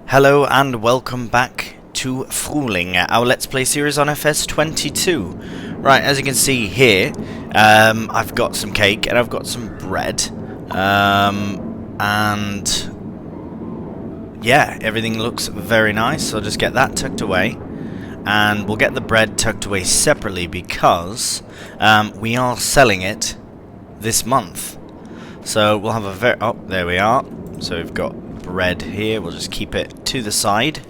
Hello and welcome back to Frühling, our Let's Play series on FS22. Right, as you can see here, I've got some cake and I've got some bread. And yeah, everything looks very nice, so I'll just get that tucked away. And we'll get the bread tucked away separately because we are selling it this month. So we'll have a very... oh, there we are. So we've got bread here. We'll just keep it to the side.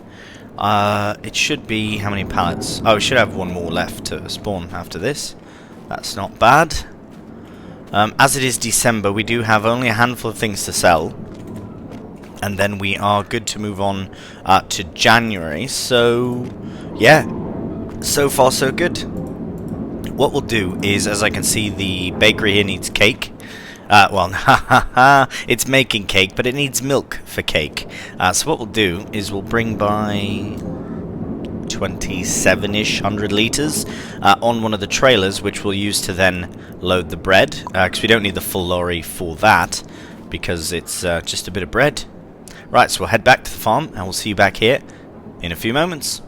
It should be... how many pallets? Oh, we should have one more left to spawn after this. That's not bad. As it is December, we do have only a handful of things to sell. And then we are good to move on to January. So, yeah. So far, so good. What we'll do is, as I can see, the bakery here needs cake. Well, it's making cake, but it needs milk for cake. So what we'll do is we'll bring by 27-ish hundred litres on one of the trailers, which we'll use to then load the bread, because we don't need the full lorry for that, because it's just a bit of bread. Right, so we'll head back to the farm, and we'll see you back here in a few moments.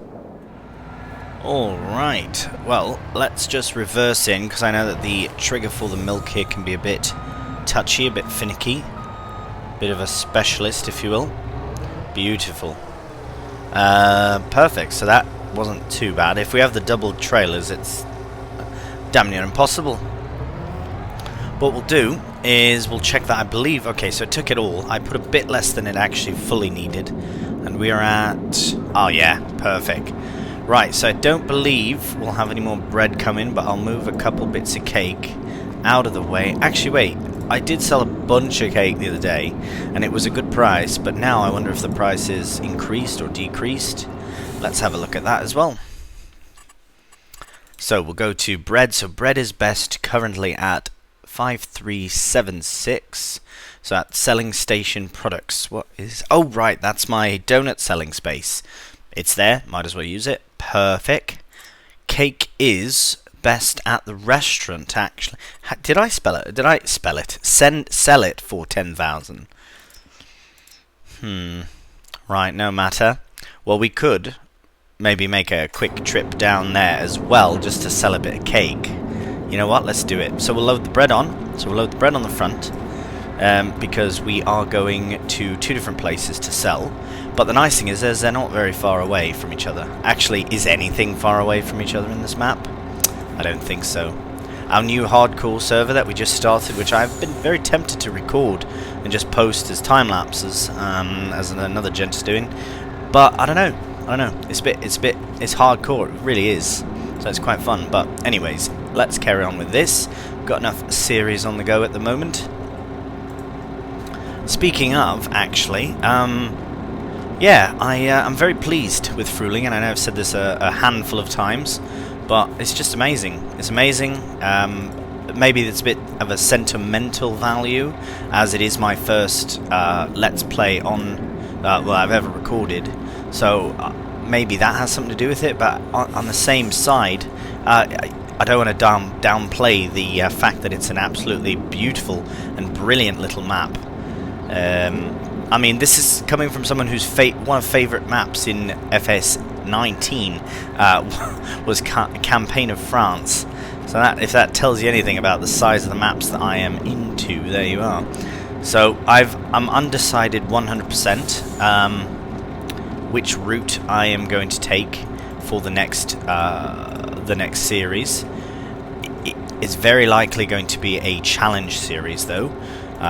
Alright, well, let's just reverse in, because I know that the trigger for the milk here can be a bit touchy, a bit finicky. Bit of a specialist, if you will. Beautiful. Perfect, so that wasn't too bad. If we have the double trailers, it's damn near impossible. What we'll do is we'll check that, I believe... okay, so it took it all. I put a bit less than it actually fully needed. And we are at... oh yeah, perfect. Right, so I don't believe we'll have any more bread coming, but I'll move a couple bits of cake out of the way. Actually, wait. I did sell a bunch of cake the other day, and it was a good price, but now I wonder if the price is increased or decreased. Let's have a look at that as well. So we'll go to bread. So bread is best currently at 5376. So at selling station products. What is... oh right, that's my donut selling space. It's there, might as well use it. Perfect. Cake is best at the restaurant, actually. Did I spell it? Did I spell it? Sell it for 10,000. Right, no matter. Well, we could maybe make a quick trip down there as well, just to sell a bit of cake. You know what? Let's do it. So we'll load the bread on. So we'll load the bread on the front, because we are going to two different places to sell. But the nice thing is, they're not very far away from each other. Actually, is anything far away from each other in this map? I don't think so. Our new hardcore server that we just started, which I've been very tempted to record and just post as time lapses, as another gent is doing. But I don't know. It's hardcore. It really is. So it's quite fun. But anyways, let's carry on with this. Got enough series on the go at the moment. Speaking of, actually, yeah, I'm very pleased with Frühling, and I know I've said this a handful of times, but it's just amazing. It's amazing. Maybe it's a bit of a sentimental value, as it is my first Let's Play on, well, I've ever recorded. So maybe that has something to do with it, but on the same side, I don't want to downplay the fact that it's an absolutely beautiful and brilliant little map. I mean, this is coming from someone whose one of favourite maps in FS19 was Campaign of France. So that, if that tells you anything about the size of the maps that I am into, there you are. So I'm undecided 100% which route I am going to take for the next series. It's very likely going to be a challenge series, though,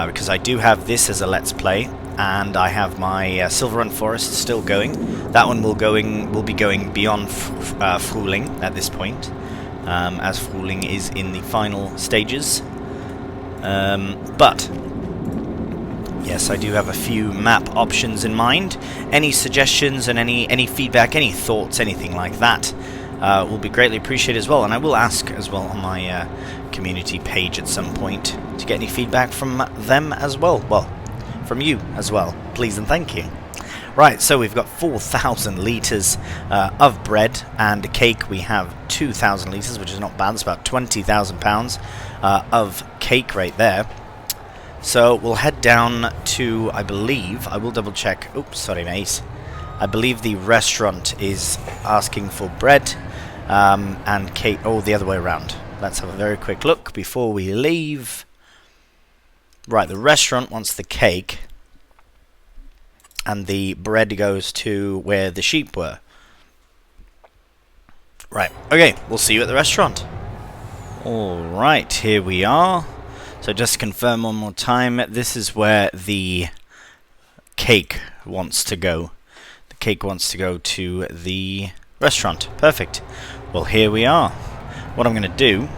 because I do have this as a Let's Play. And I have my Silver Run Forest still going. That one will be going beyond Frühling at this point, as Frühling is in the final stages. But yes, I do have a few map options in mind. Any suggestions and any feedback, any thoughts, anything like that, will be greatly appreciated as well. And I will ask as well on my community page at some point to get any feedback from them as well. Well, from you as well, please and thank you. Right, so we've got 4,000 litres of bread and cake. We have 2,000 litres, which is not bad. It's about £20,000 of cake right there. So we'll head down to, I believe, I will double check. Oops, sorry mate. I believe the restaurant is asking for bread and cake. Oh, the other way around. Let's have a very quick look before we leave. Right, the restaurant wants the cake, and the bread goes to where the sheep were. Right, okay, we'll see you at the restaurant. Alright, here we are. So just to confirm one more time, this is where the cake wants to go. The cake wants to go to the restaurant. Perfect. Well, here we are. What I'm going to do,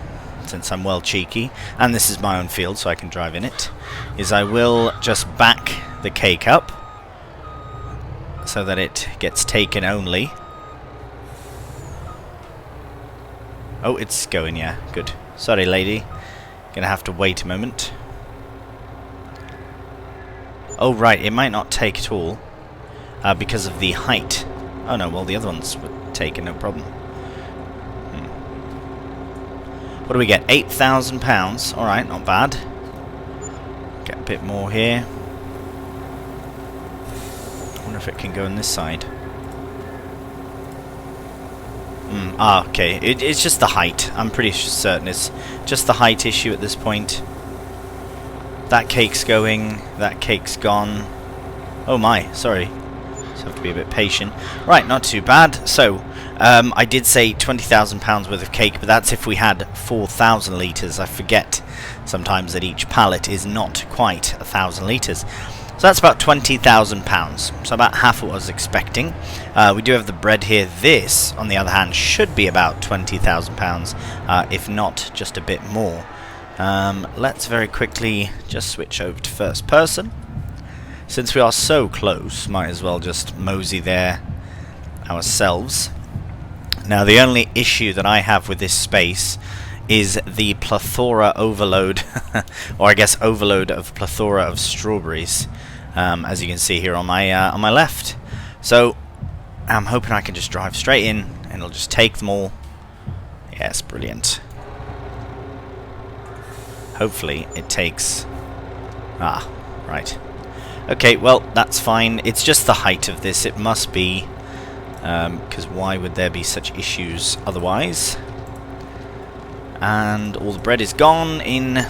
since I'm well cheeky, and this is my own field so I can drive in it, is I will just back the cake up so that it gets taken only. Oh, it's going, yeah, good. Sorry, lady. Gonna have to wait a moment. Oh, right, it might not take at all because of the height. Oh, no, well, the other ones were taken, no problem. What do we get? £8,000. Alright, not bad. Get a bit more here. I wonder if it can go on this side. Okay. It's just the height. I'm pretty certain it's just the height issue at this point. That cake's going. That cake's gone. Oh my, sorry. Just have to be a bit patient. Right, not too bad. So, I did say £20,000 worth of cake, but that's if we had 4,000 litres. I forget sometimes that each pallet is not quite 1,000 litres. So that's about £20,000. So about half what I was expecting. We do have the bread here. This, on the other hand, should be about £20,000, if not just a bit more. Let's very quickly just switch over to first person. Since we are so close, might as well just mosey there ourselves. Now, the only issue that I have with this space is the plethora overload, or I guess overload of plethora of strawberries, as you can see here on my left. So I'm hoping I can just drive straight in and it'll just take them all. Yes, brilliant. Hopefully it takes... right. Okay, well, that's fine. It's just the height of this. It must be, because why would there be such issues otherwise? And all the bread is gone in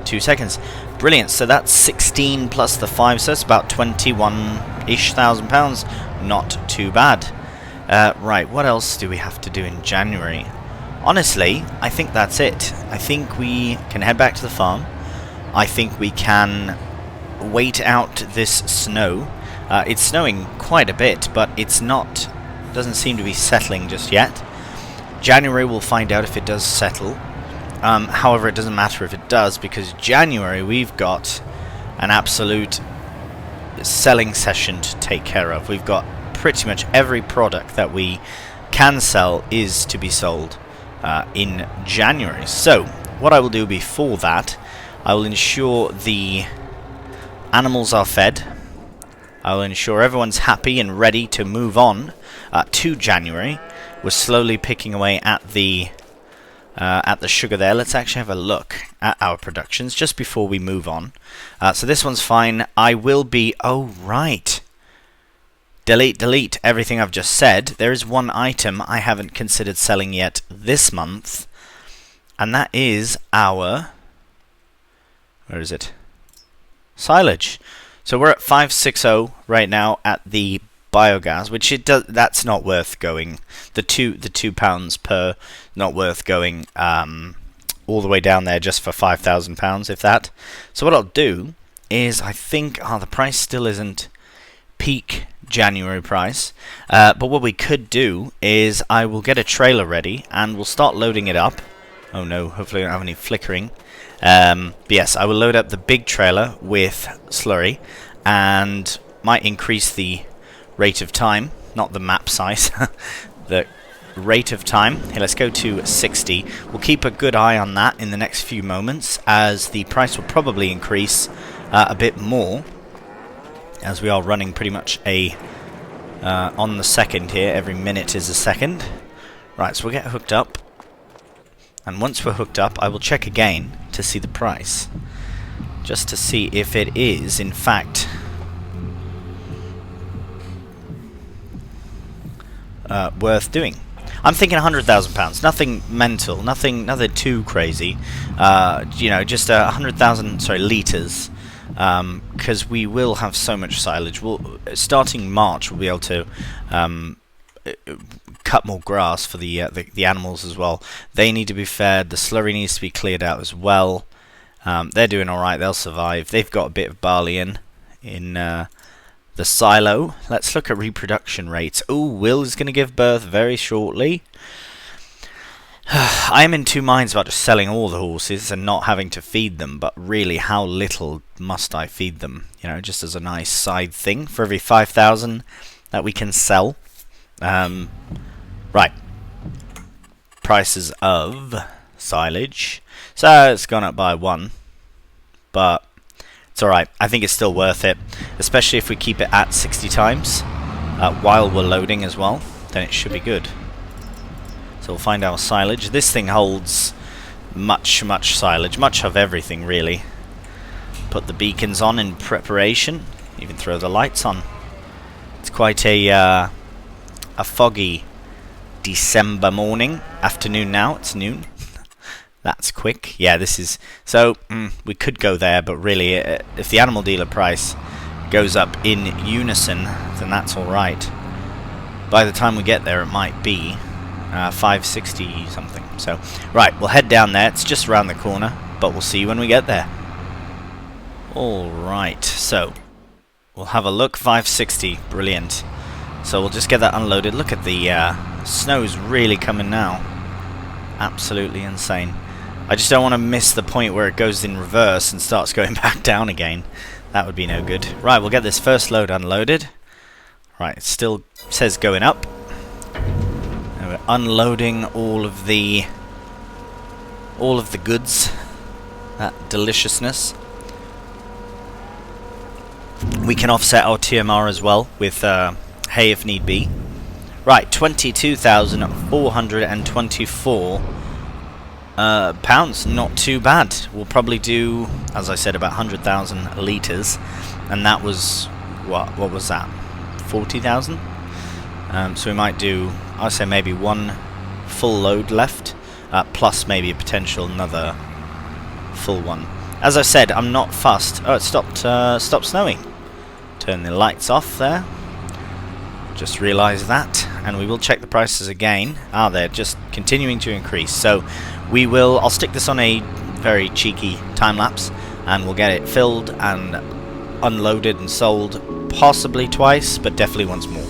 2 seconds. Brilliant. So that's 16 plus the 5, so it's about 21-ish thousand pounds. Not too bad. Right, what else do we have to do in January? Honestly, I think that's it. I think we can head back to the farm. I think we can wait out this snow. It's snowing quite a bit, but it's not... doesn't seem to be settling just yet. January we'll find out if it does settle. However, it doesn't matter if it does, because January we've got an absolute selling session to take care of. We've got pretty much every product that we can sell is to be sold in January. So, what I will do before that, I will ensure the animals are fed. I will ensure everyone's happy and ready to move on to January. We're slowly picking away at the sugar there. Let's actually have a look at our productions just before we move on. So this one's fine. I will be... oh, right. Delete everything I've just said. There is one item I haven't considered selling yet this month, and that is our... where is it? Silage. So we're at 560 right now at the biogas, which it does. That's not worth going. The £2 per, not worth going all the way down there just for £5,000, if that. So what I'll do is, I think the price still isn't peak January price, but what we could do is I will get a trailer ready and we'll start loading it up. Oh no, hopefully I don't have any flickering. But yes, I will load up the big trailer with slurry and might increase the rate of time, not the map size, the rate of time. Here, let's go to 60. We'll keep a good eye on that in the next few moments, as the price will probably increase a bit more, as we are running pretty much a on the second here. Every minute is a second. Right, so we'll get hooked up, and once we're hooked up I will check again to see the price, just to see if it is in fact worth doing. I'm thinking £100,000. Nothing mental. Nothing too crazy. You know, just 100,000 litres. Because we will have so much silage. Starting March, we'll be able to cut more grass for the animals as well. They need to be fed. The slurry needs to be cleared out as well. They're doing all right. They'll survive. They've got a bit of barley in the silo. Let's look at reproduction rates. Oh, Will is going to give birth very shortly. I am in two minds about just selling all the horses and not having to feed them, but really, how little must I feed them? You know, just as a nice side thing for every 5,000 that we can sell. Right. Prices of silage. So it's gone up by 1, but it's alright. I think it's still worth it, especially if we keep it at 60 times while we're loading as well. Then it should be good. So we'll find our silage. This thing holds much silage, much of everything really. Put the beacons on in preparation. Even throw the lights on. It's quite a foggy December morning, afternoon now. It's noon. That's quick. Yeah, this is... So, we could go there, but really, if the animal dealer price goes up in unison, then that's alright. By the time we get there, it might be 560 something. So, right, we'll head down there. It's just around the corner, but we'll see when we get there. Alright, so, we'll have a look. 560. Brilliant. So, we'll just get that unloaded. Look at the snow's really coming now. Absolutely insane. I just don't want to miss the point where it goes in reverse and starts going back down again. That would be no good. Right, we'll get this first load unloaded. Right, it still says going up. And we're unloading all of the goods. That deliciousness. We can offset our TMR as well with hay if need be. Right, 22,424 pounds, not too bad. We'll probably do, as I said, about 100,000 litres, and that was what was that? 40,000. So we might do, I'd say maybe one full load left, plus maybe a potential another full one. As I said, I'm not fussed. Oh, it stopped snowing. Turn the lights off there. Just realised that, and we will check the prices again. They're just continuing to increase. So we will. I'll stick this on a very cheeky time lapse, and we'll get it filled and unloaded and sold, possibly twice, but definitely once more.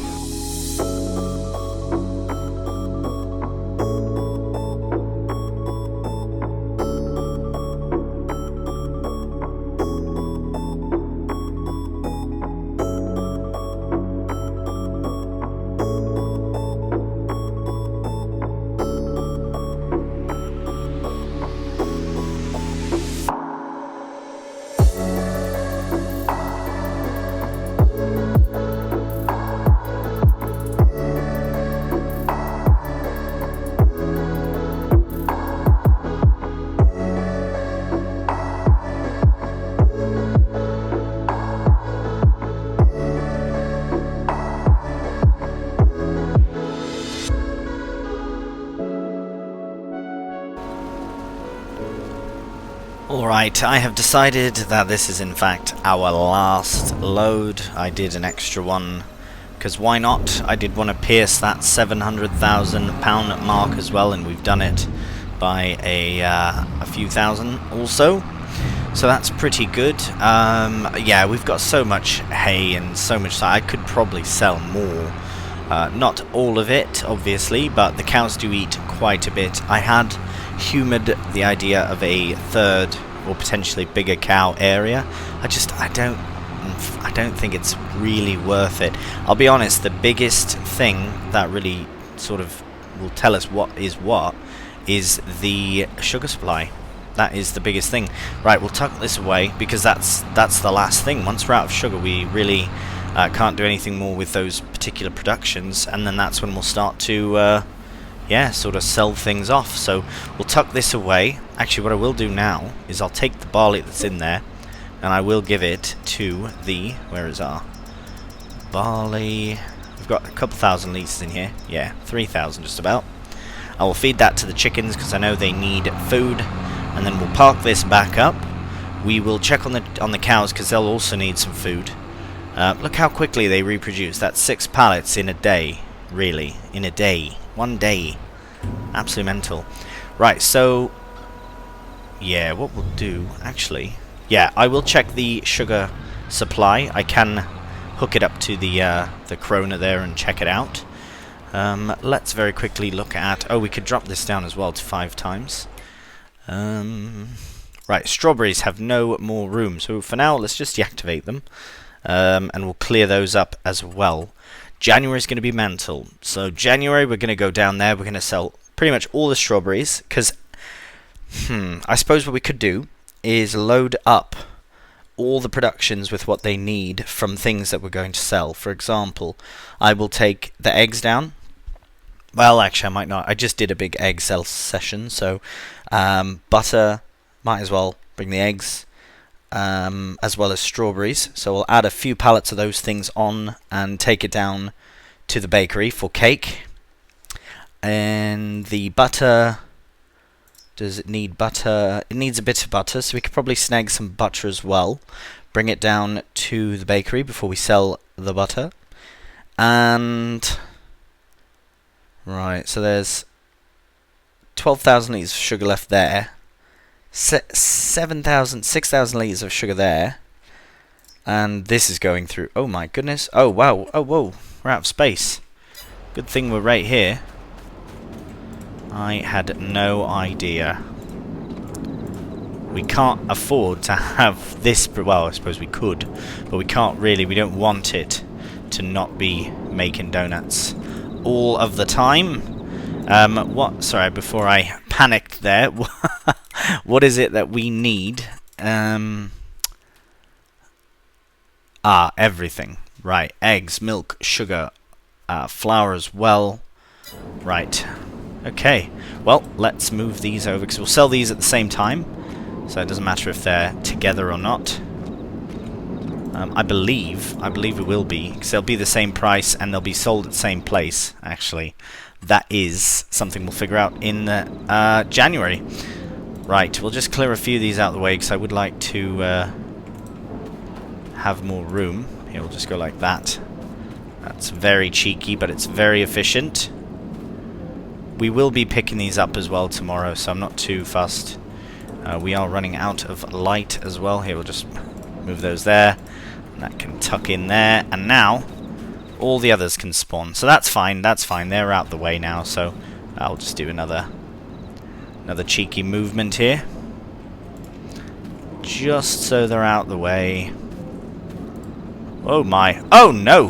Alright, I have decided that this is in fact our last load. I did an extra one, because why not? I did want to pierce that £700,000 mark as well, and we've done it by a few thousand also. So that's pretty good. Yeah, we've got so much hay and so much that I could probably sell more. Not all of it, obviously, but the cows do eat quite a bit. I had humoured the idea of a third or potentially bigger cow area. I don't think it's really worth it. I'll be honest, the biggest thing that really sort of will tell us what is the sugar supply. That is the biggest thing. Right, we'll tuck this away because that's the last thing. Once we're out of sugar, we really can't do anything more with those particular productions, and then that's when we'll start to yeah, sort of sell things off. So we'll tuck this away. Actually, what I will do now is I'll take the barley that's in there and I will give it to the, where is our barley? We've We've got a couple thousand litres in here. Yeah, 3,000 just about. I will feed that to the chickens because I know they need food, and then we'll park this back up. We will check on the cows because they'll also need some food. Look how quickly they reproduce. That's 6 pallets in a day, really. In a day. 1 day. Absolutely mental. Right, so... yeah, what we'll do, actually... yeah, I will check the sugar supply. I can hook it up to the Corona there and check it out. Let's very quickly look at... oh, we could drop this down as well to 5 times. Right, strawberries have no more room. So for now, let's just deactivate them. And we'll clear those up as well. January is going to be mental. So January, we're going to go down there. We're going to sell pretty much all the strawberries. Because, I suppose what we could do is load up all the productions with what they need from things that we're going to sell. For example, I will take the eggs down. Well, actually, I might not. I just did a big egg sell session. So butter, might as well bring the eggs. As well as strawberries, so we'll add a few pallets of those things on and take it down to the bakery for cake. And the butter, does it need butter? It needs a bit of butter, so we could probably snag some butter as well, bring it down to the bakery before we sell the butter. And right, so there's 12,000 litres of sugar left there. 6,000 litres of sugar there, and this is going through. Oh my goodness! Oh wow! Oh whoa! We're out of space. Good thing we're right here. I had no idea. We can't afford to have this. Well, I suppose we could, but we can't really. We don't want it to not be making donuts all of the time. What? Sorry, before I panicked there. What is it that we need? Everything. Right, eggs, milk, sugar, flour as well. Right. Okay. Well, let's move these over because we'll sell these at the same time. So it doesn't matter if they're together or not. I believe we will be, because they'll be the same price and they'll be sold at the same place, actually. That is something we'll figure out in January. Right, we'll just clear a few of these out of the way because I would like to have more room. Here, we'll just go like that. That's very cheeky, but it's very efficient. We will be picking these up as well tomorrow, so I'm not too fussed. We are running out of light as well. Here, we'll just move those there. And that can tuck in there. And now, all the others can spawn. So that's fine, that's fine. They're out the way now, so I'll just do another cheeky movement here. Just so they're out the way. Oh my. Oh no!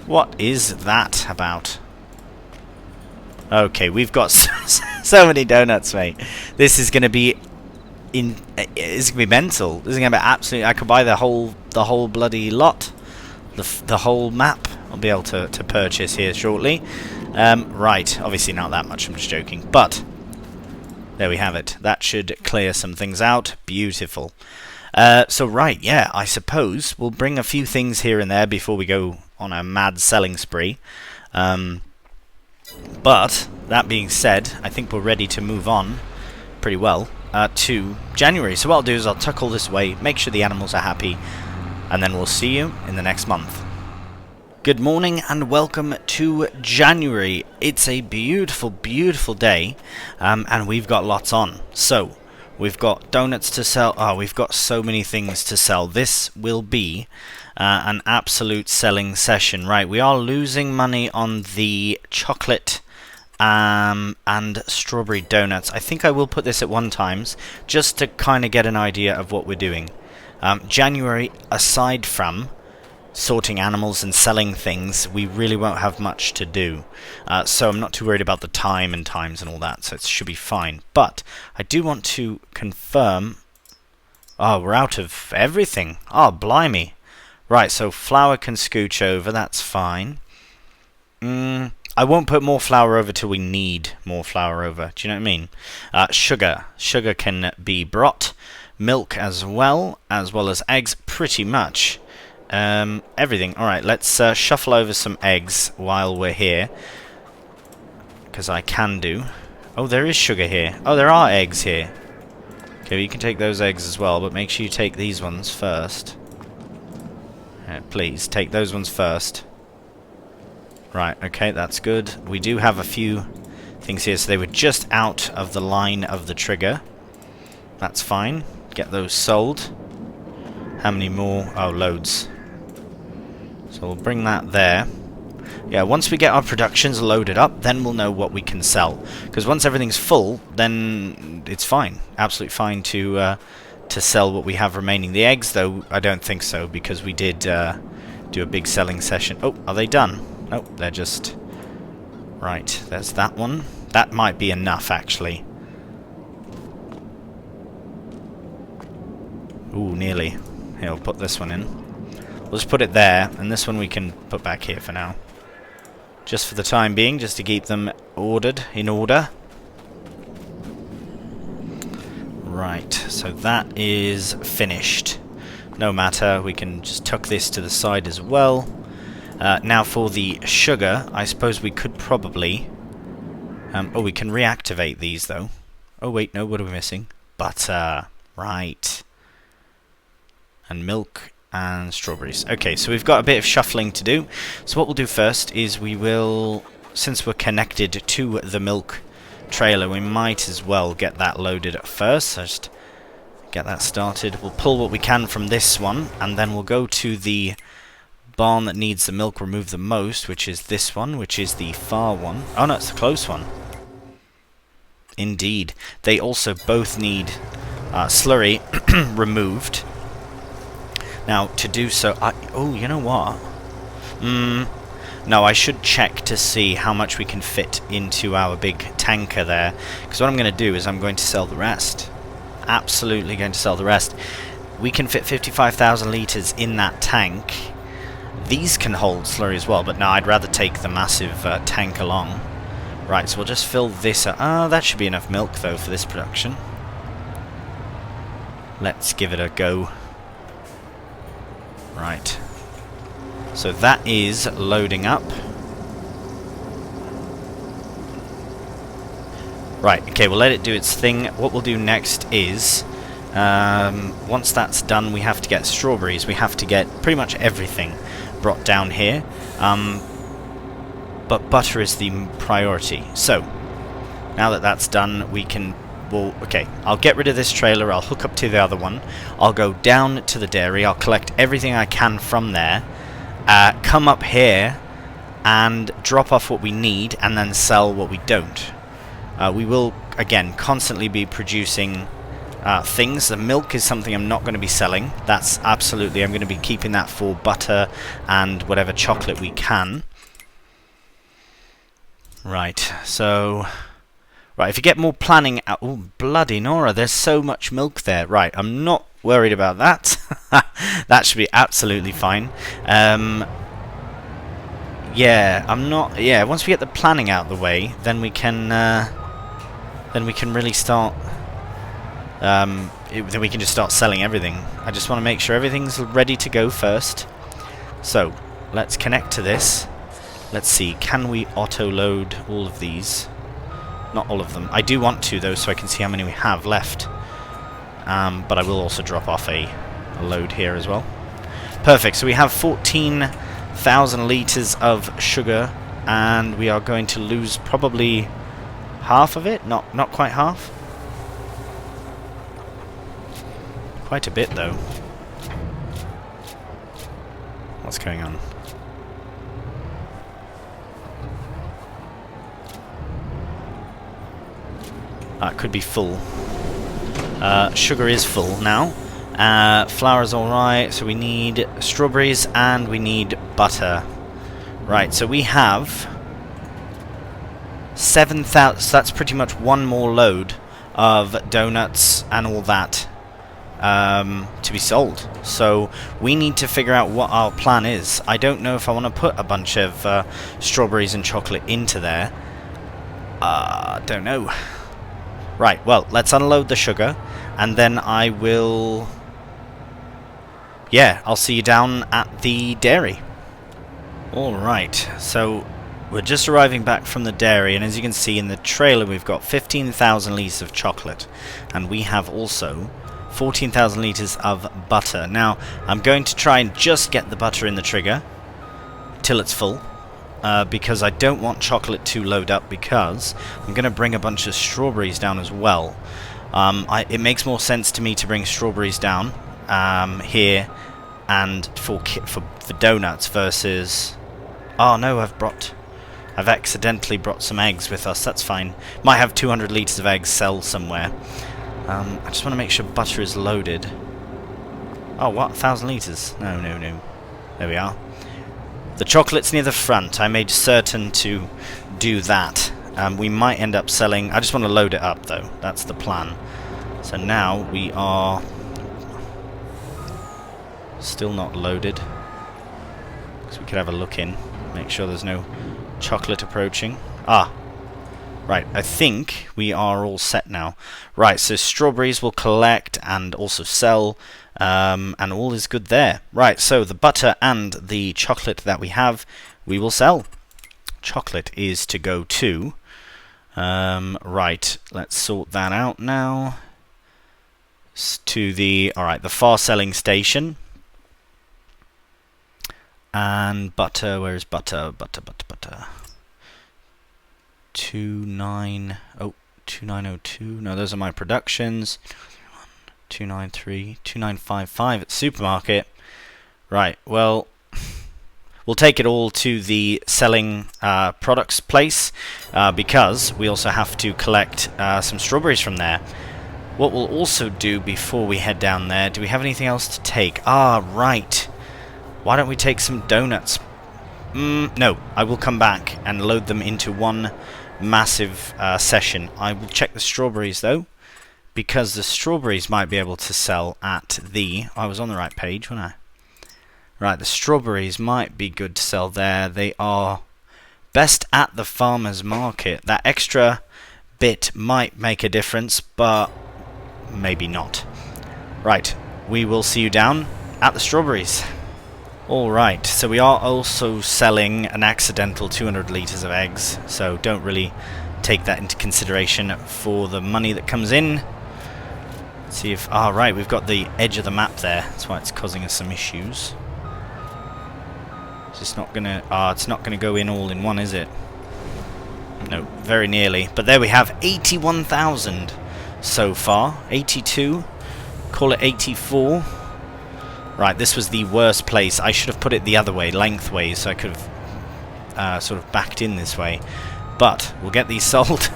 What is that about? Okay, we've got so many donuts, mate. This is going to be it's going to be mental. This is going to be absolutely... I could buy the whole bloody lot. The whole map I'll be able to purchase here shortly. Right, obviously not that much, I'm just joking. But there we have it. That should clear some things out. Beautiful. So right, yeah, I suppose we'll bring a few things here and there before we go on a mad selling spree. But that being said, I think we're ready to move on pretty well to January. So what I'll do is I'll tuck all this away, make sure the animals are happy, and then we'll see you in the next month. Good morning and welcome to January. It's a beautiful, beautiful day, and we've got lots on. So, we've got donuts to sell. Oh, we've got so many things to sell. This will be an absolute selling session. Right, we are losing money on the chocolate and strawberry donuts. I think I will put this at 1 times, just to kind of get an idea of what we're doing. January, aside from sorting animals and selling things, we really won't have much to do. So I'm not too worried about the time and times and all that, so it should be fine. But I do want to confirm... Oh, we're out of everything. Oh, blimey. Right, so flour can scooch over, that's fine. I won't put more flour over till we need more flour over. Do you know what I mean? Sugar. Sugar can be brought. Milk as well as eggs, pretty much. Everything. Alright, let's shuffle over some eggs while we're here. Because I can do. Oh, there is sugar here. Oh, there are eggs here. Okay, well, you can take those eggs as well, but make sure you take these ones first. Please, take those ones first. Right, okay, that's good. We do have a few things here, so they were just out of the line of the trigger. That's fine. Get those sold. How many more? Oh, loads. So we'll bring that there. Yeah, once we get our productions loaded up, then we'll know what we can sell. Because once everything's full, then it's fine. Absolutely fine to sell what we have remaining. The eggs, though, I don't think so, because we did do a big selling session. Oh, are they done? Nope, they're just... Right, there's that one. That might be enough, actually. Ooh, nearly. Here, we'll put this one in. We'll just put it there, and this one we can put back here for now. Just for the time being, just to keep them ordered, in order. Right, so that is finished. No matter, we can just tuck this to the side as well. Now for the sugar, I suppose we could probably... oh, we can reactivate these, though. Oh, wait, no, what are we missing? Butter. Right. And milk and strawberries. Okay, so we've got a bit of shuffling to do. So what we'll do first is we will, since we're connected to the milk trailer, we might as well get that loaded up first. So just get that started. We'll pull what we can from this one, and then we'll go to the barn that needs the milk removed the most, which is this one, which is the far one. Oh no, it's the close one. Indeed. They also both need slurry removed. Now, to do so... oh, you know what? No, I should check to see how much we can fit into our big tanker there. Because what I'm going to do is I'm going to sell the rest. Absolutely going to sell the rest. We can fit 55,000 litres in that tank. These can hold slurry as well, but no, I'd rather take the massive tank along. Right, so we'll just fill this up. That should be enough milk, though, for this production. Let's give it a go. Right. So that is loading up. Right, okay, we'll let it do its thing. What we'll do next is, once that's done, we have to get strawberries. We have to get pretty much everything brought down here. But butter is the priority. So, now that that's done, we can... Well, okay, I'll get rid of this trailer, I'll hook up to the other one, I'll go down to the dairy, I'll collect everything I can from there, come up here, and drop off what we need, and then sell what we don't. We will, again, constantly be producing things. The milk is something I'm not going to be selling. That's absolutely, I'm going to be keeping that for butter and whatever chocolate we can. Right, so... Right, if you get more planning out... Oh, bloody Nora, there's so much milk there. Right, I'm not worried about that. That should be absolutely fine. Yeah, I'm not... Yeah, once we get the planning out the way, then we can really start... then we can just start selling everything. I just want to make sure everything's ready to go first. So, let's connect to this. Let's see, can we auto-load all of these? Not all of them. I do want to, though, so I can see how many we have left. But I will also drop off a load here as well. Perfect, so we have 14,000 litres of sugar, and we are going to lose probably half of it? Not quite half. Quite a bit, though. What's going on? It could be full. Sugar is full now. Flour is alright, so we need strawberries and we need butter. Right, so we have 7,000, so that's pretty much one more load of donuts and all that to be sold. So we need to figure out what our plan is. I don't know if I want to put a bunch of strawberries and chocolate into there. Don't know. Right, well, let's unload the sugar, and then I will... yeah, I'll see you down at the dairy. Alright, so we're just arriving back from the dairy, and as you can see in the trailer we've got 15,000 litres of chocolate, and we have also 14,000 litres of butter. Now, I'm going to try and just get the butter in the trigger till it's full, because I don't want chocolate to load up, because I'm going to bring a bunch of strawberries down as well. It makes more sense to me to bring strawberries down here and for donuts versus... Oh no, I've accidentally brought some eggs with us. That's fine. Might have 200 litres of eggs sell somewhere. I just want to make sure butter is loaded. Oh, what? 1,000 litres? No. There we are. The chocolate's near the front. I made certain to do that. We might end up selling... I just want to load it up, though. That's the plan. So now we are... still not loaded. So we could have a look in. Make sure there's no chocolate approaching. Ah, right, I think we are all set now. Right, so strawberries will collect and also sell, and all is good there. Right, so the butter and the chocolate that we have, we will sell. Chocolate is to go to. Right, let's sort that out now. To the, alright, the far selling station. And butter, where is butter? Butter. 2902. No, those are my productions. 293, 2955 at the supermarket. Right, well, we'll take it all to the selling products place, because we also have to collect some strawberries from there. What we'll also do before we head down there, do we have anything else to take? Ah, right. Why don't we take some donuts? No, I will come back and load them into one massive session. I will check the strawberries though, because the strawberries might be able to sell at the... I was on the right page, wasn't I? Right, the strawberries might be good to sell there. They are best at the farmer's market. That extra bit might make a difference, but maybe not. Right, we will see you down at the strawberries. Alright, so we are also selling an accidental 200 litres of eggs, so don't really take that into consideration for the money that comes in. Let's see if... Ah, right, we've got the edge of the map there. That's why it's causing us some issues. It's not gonna... Ah, it's not gonna go in all in one, is it? No, very nearly. But there we have 81,000 so far. 82. Call it 84. Right, this was the worst place. I should have put it the other way, lengthways, so I could have sort of backed in this way. But we'll get these sold.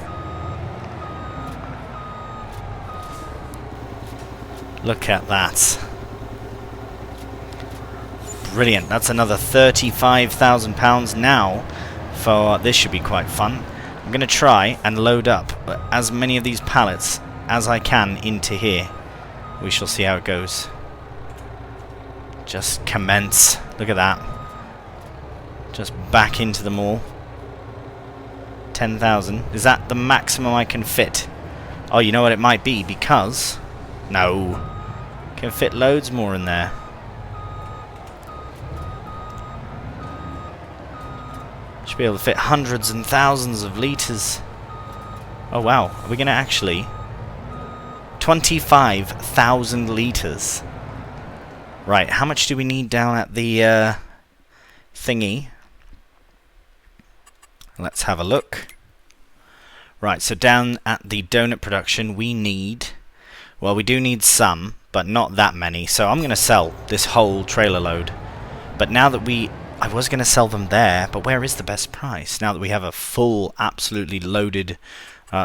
Look at that. Brilliant. That's another £35,000 now. For this should be quite fun. I'm going to try and load up as many of these pallets as I can into here. We shall see how it goes. Just commence. Look at that. Just back into them all. 10,000. Is that the maximum I can fit? Oh, you know what it might be, because... No. Can fit loads more in there. Should be able to fit hundreds and thousands of litres. Oh wow. Are we going to actually... 25,000 litres. Right, how much do we need down at the thingy? Let's have a look. Right, so down at the donut production we need... Well, we do need some, but not that many. So I'm going to sell this whole trailer load. But now that we... I was going to sell them there, but where is the best price? Now that we have a full, absolutely loaded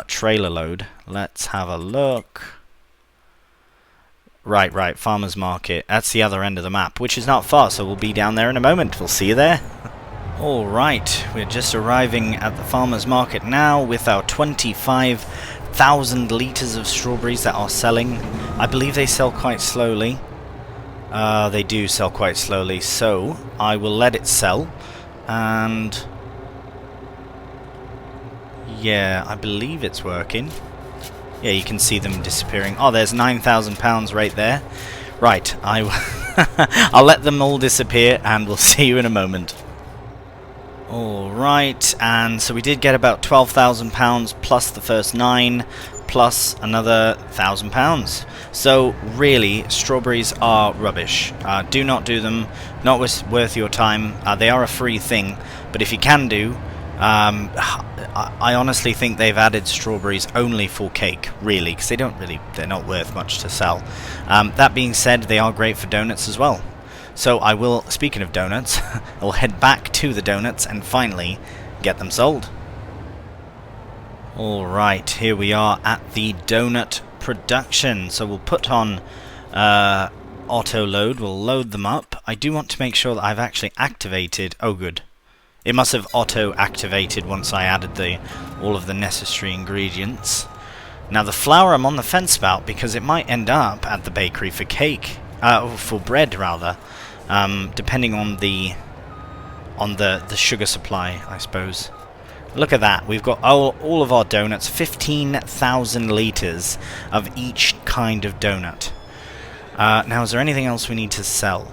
trailer load. Let's have a look... Right, farmer's market. That's the other end of the map, which is not far, so we'll be down there in a moment. We'll see you there. Alright, we're just arriving at the farmer's market now with our 25,000 litres of strawberries that are selling. I believe they sell quite slowly. They do sell quite slowly, so I will let it sell. And... yeah, I believe it's working. Yeah, you can see them disappearing. Oh, there's £9,000 right there. Right, I'll let them all disappear, and we'll see you in a moment. Alright, and so we did get about £12,000 plus the first 9, plus another £1,000. So really, strawberries are rubbish. Do not do them, not worth your time. They are a free thing, but if you can do, I honestly think they've added strawberries only for cake, really, because they're not worth much to sell. That being said, they are great for donuts as well. So I will, speaking of donuts, I'll head back to the donuts and finally get them sold. Alright, here we are at the donut production. So we'll put on auto load, we'll load them up. I do want to make sure that I've actually activated, oh good. It must have auto activated once I added all of the necessary ingredients. Now the flour I'm on the fence about because it might end up at the bakery for cake, for bread rather. Depending on the sugar supply, I suppose. Look at that, we've got all of our donuts, 15,000 litres of each kind of donut. Now is there anything else we need to sell?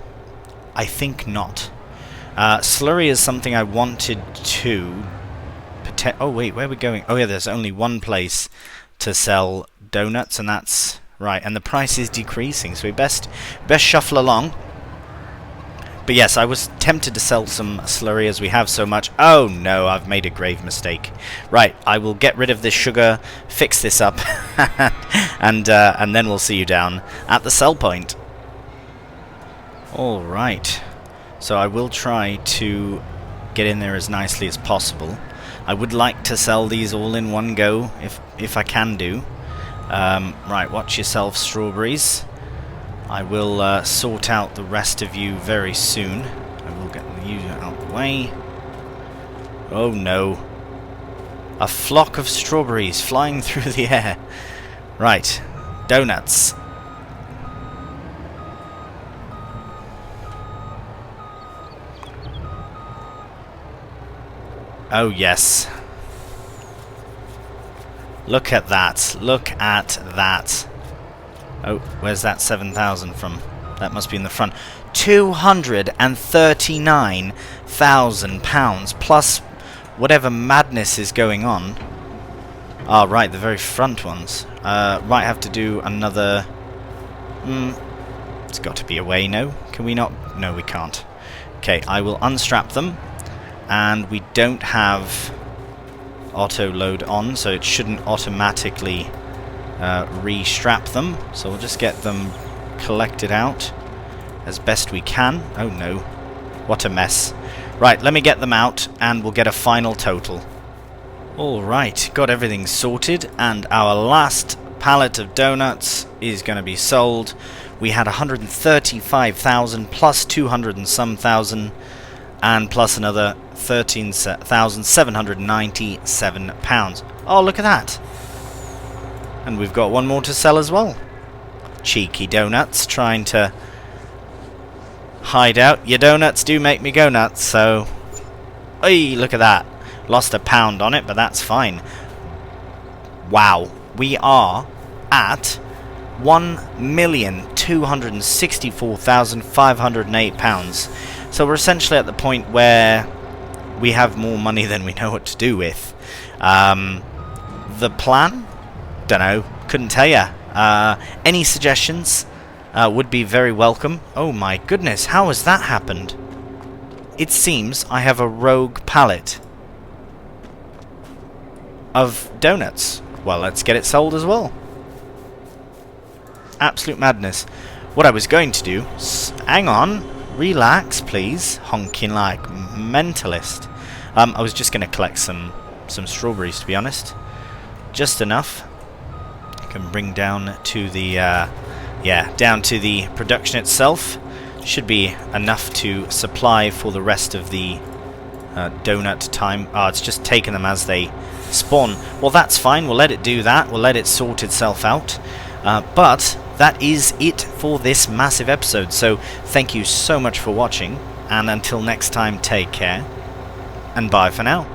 I think not. Slurry is something I wanted to... Oh wait, where are we going? Oh yeah, there's only one place to sell donuts, and that's... Right, and the price is decreasing, so we best shuffle along. But yes, I was tempted to sell some slurry as we have so much. Oh no, I've made a grave mistake. Right, I will get rid of this sugar, fix this up, and then we'll see you down at the sell point. Alright, so I will try to get in there as nicely as possible. I would like to sell these all in one go, if I can do. Right, watch yourself, strawberries. I will sort out the rest of you very soon. I will get you out of the way. Oh no. A flock of strawberries flying through the air. Right, donuts. Oh yes. Look at that. Look at that. Oh, where's that 7,000 from? That must be in the front. £239,000 plus whatever madness is going on. Ah, right, the very front ones. Might have to do another... it's got to be a way, no? Can we not? No, we can't. Okay, I will unstrap them. And we don't have auto load on, so it shouldn't automatically restrap them. So we'll just get them collected out as best we can. Oh no, what a mess. Right, let me get them out and we'll get a final total. Alright, got everything sorted, and our last pallet of donuts is going to be sold. We had 135,000 plus 200 and some thousand, and plus another £13,797. Oh, look at that. And we've got one more to sell as well. Cheeky donuts, trying to hide out. Your donuts do make me go nuts, so... Hey, look at that. Lost £1 on it, but that's fine. Wow. We are at £1,264,508. So we're essentially at the point where we have more money than we know what to do with. The plan? Dunno, couldn't tell ya. Any suggestions would be very welcome. Oh my goodness, how has that happened? It seems I have a rogue pallet of donuts. Well, let's get it sold as well. Absolute madness. What I was going to do... Hang on. Relax, please. Honking like mentalist. I was just going to collect some strawberries, to be honest. Just enough. I can bring down to the... down to the production itself. Should be enough to supply for the rest of the donut time. Oh, it's just taking them as they spawn. Well, that's fine. We'll let it do that. We'll let it sort itself out. But that is it for this massive episode. So thank you so much for watching. And until next time, take care. And bye for now.